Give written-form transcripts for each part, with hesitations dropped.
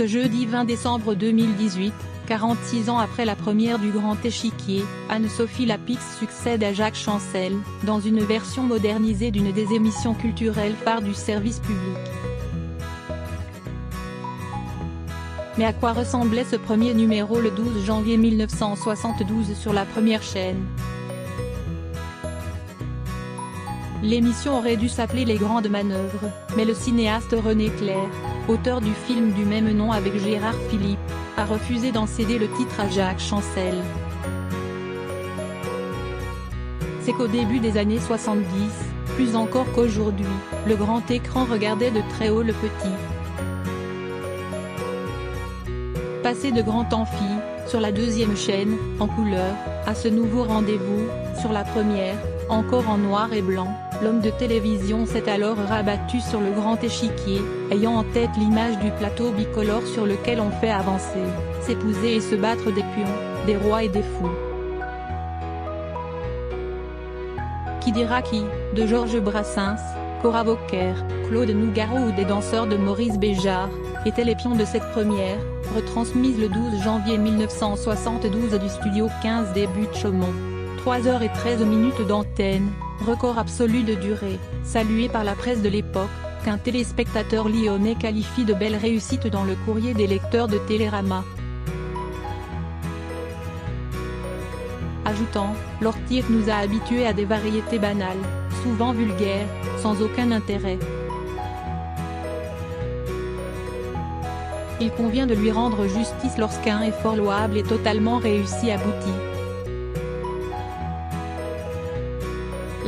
jeudi 20 décembre 2018, 46 ans après la première du Grand Échiquier, Anne-Sophie Lapix succède à Jacques Chancel, dans une version modernisée d'une des émissions culturelles phares du service public. Mais à quoi ressemblait ce premier numéro le 12 janvier 1972 sur la première chaîne? L'émission aurait dû s'appeler Les Grandes Manœuvres, mais le cinéaste René Clair, auteur du film du même nom avec Gérard Philippe, a refusé d'en céder le titre à Jacques Chancel. C'est qu'au début des années 70, plus encore qu'aujourd'hui, le grand écran regardait de très haut le petit. Passer de grand amphi, sur la deuxième chaîne, en couleur, à ce nouveau rendez-vous, sur la première, encore en noir et blanc, l'homme de télévision s'est alors rabattu sur le grand échiquier, ayant en tête l'image du plateau bicolore sur lequel on fait avancer, s'épouser et se battre des pions, des rois et des fous. Qui dira qui, de Georges Brassens, Cora Bocquer, Claude Nougaro ou des danseurs de Maurice Béjart, étaient les pions de cette première, retransmise le 12 janvier 1972 du studio 15 des Buttes Chaumont. 3h13 d'antenne, record absolu de durée, salué par la presse de l'époque, qu'un téléspectateur lyonnais qualifie de belle réussite dans le courrier des lecteurs de Télérama. Ajoutant, l'Ortir nous a habitués à des variétés banales, souvent vulgaires, sans aucun intérêt. Il convient de lui rendre justice lorsqu'un effort louable et totalement réussi aboutit.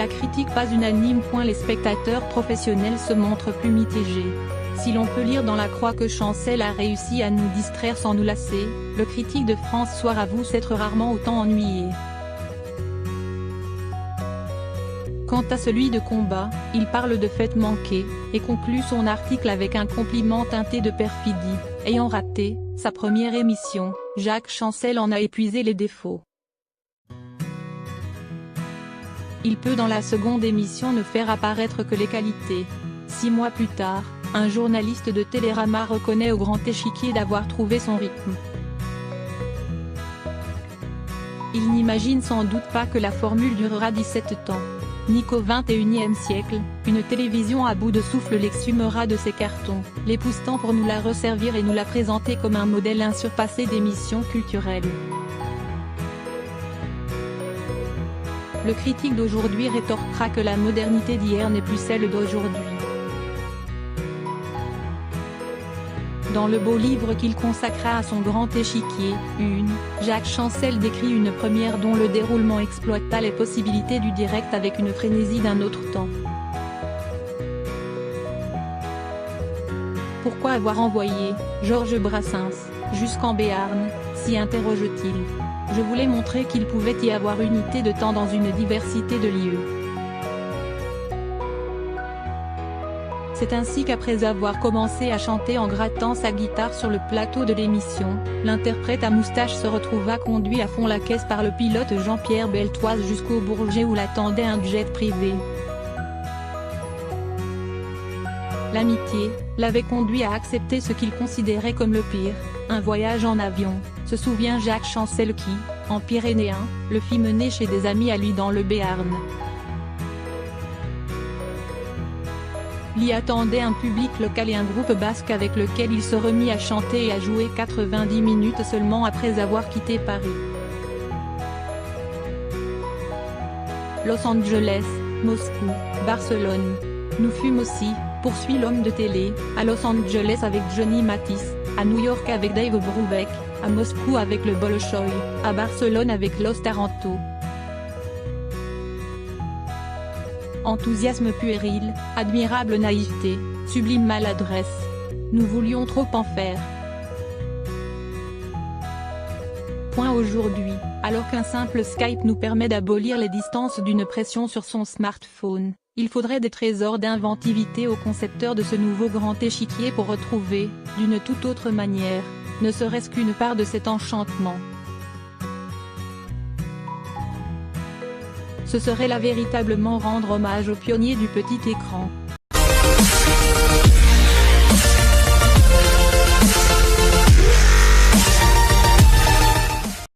La critique pas unanime. Les spectateurs professionnels se montrent plus mitigés. Si l'on peut lire dans la Croix que Chancel a réussi à nous distraire sans nous lasser, le critique de France Soir avoue s'être rarement autant ennuyé. Quant à celui de Combat, il parle de fêtes manquées, et conclut son article avec un compliment teinté de perfidie. Ayant raté sa première émission, Jacques Chancel en a épuisé les défauts. Il peut dans la seconde émission ne faire apparaître que les qualités. 6 mois plus tard, un journaliste de Télérama reconnaît au Grand Échiquier d'avoir trouvé son rythme. Il n'imagine sans doute pas que la formule durera 17 ans. Ni qu'au XXIe siècle, une télévision à bout de souffle l'exhumera de ses cartons, l'époussetant pour nous la resservir et nous la présenter comme un modèle insurpassé d'émission culturelle. Le critique d'aujourd'hui rétorquera que la modernité d'hier n'est plus celle d'aujourd'hui. Dans le beau livre qu'il consacra à son Grand Échiquier, Jacques Chancel décrit une première dont le déroulement exploita les possibilités du direct avec une frénésie d'un autre temps. Pourquoi avoir envoyé Georges Brassens jusqu'en Béarn, s'y interroge-t-il. Je voulais montrer qu'il pouvait y avoir unité de temps dans une diversité de lieux. C'est ainsi qu'après avoir commencé à chanter en grattant sa guitare sur le plateau de l'émission, l'interprète à moustache se retrouva conduit à fond la caisse par le pilote Jean-Pierre Beltoise jusqu'au Bourget où l'attendait un jet privé. L'amitié l'avait conduit à accepter ce qu'il considérait comme le pire, un voyage en avion, se souvient Jacques Chancel qui, en Pyrénéen, le fit mener chez des amis à lui dans le Béarn. L'y attendait un public local et un groupe basque avec lequel il se remit à chanter et à jouer 90 minutes seulement après avoir quitté Paris. Los Angeles, Moscou, Barcelone. Nous fûmes aussi, poursuit l'homme de télé, à Los Angeles avec Johnny Mathis, à New York avec Dave Brubeck, à Moscou avec le Bolchoï, à Barcelone avec Los Taranto. Enthousiasme puéril, admirable naïveté, sublime maladresse. Nous voulions trop en faire. Aujourd'hui, alors qu'un simple Skype nous permet d'abolir les distances d'une pression sur son smartphone, il faudrait des trésors d'inventivité aux concepteurs de ce nouveau grand échiquier pour retrouver, d'une toute autre manière, ne serait-ce qu'une part de cet enchantement. Ce serait là véritablement rendre hommage aux pionniers du petit écran.